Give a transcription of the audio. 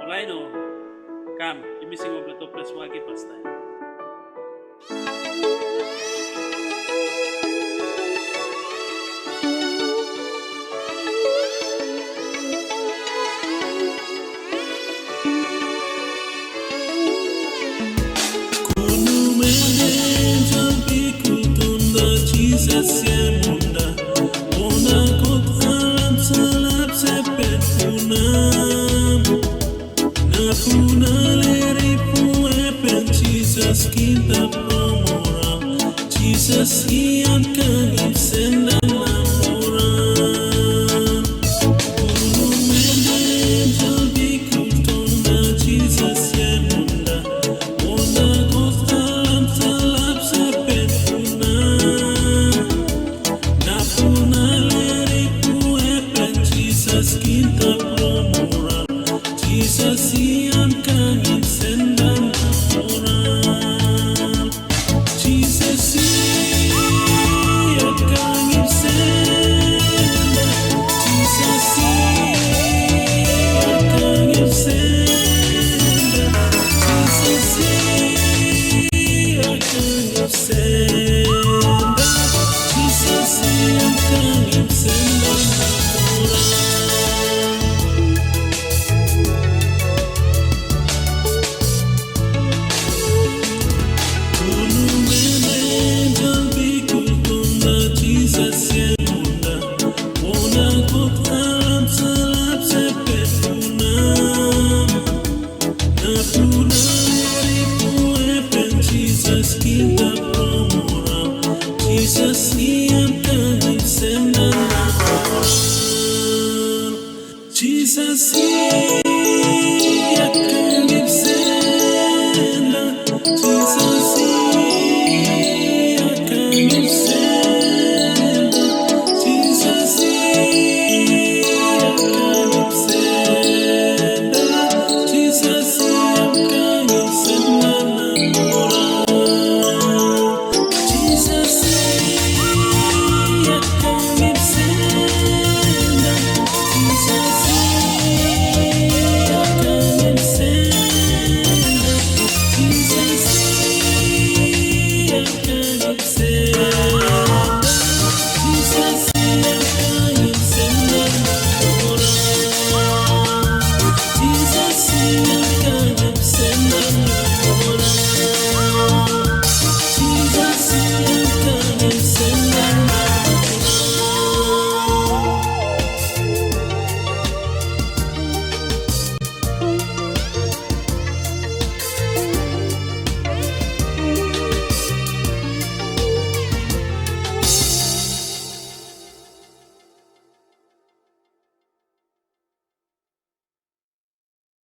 Lino, come, imising mo to press wagi pastai. Kunum ende jambi kutunda Jesus yemunda ona kot alam salap sepet kunam na punale pu epen Jesus kita promora Jesus ian kagim sendan namoran Kunum ende jambi kutunda Jesus yemunda ona kot alam salap sepet kunam na punale pu epen Jesus kita promora Jesus ian kagim sendan namoran Jesus ian kagim sendan Jesus ian kagim sendan Jesus ian kagim sendan Jesus ian kagim sendan namoran Kunum ende jambi kutunda Jesus yemunda ona kot alam salap sepet kunam na punale pu epen Jesus kita promora Jesus ian kagim sendan namoran Jesus ian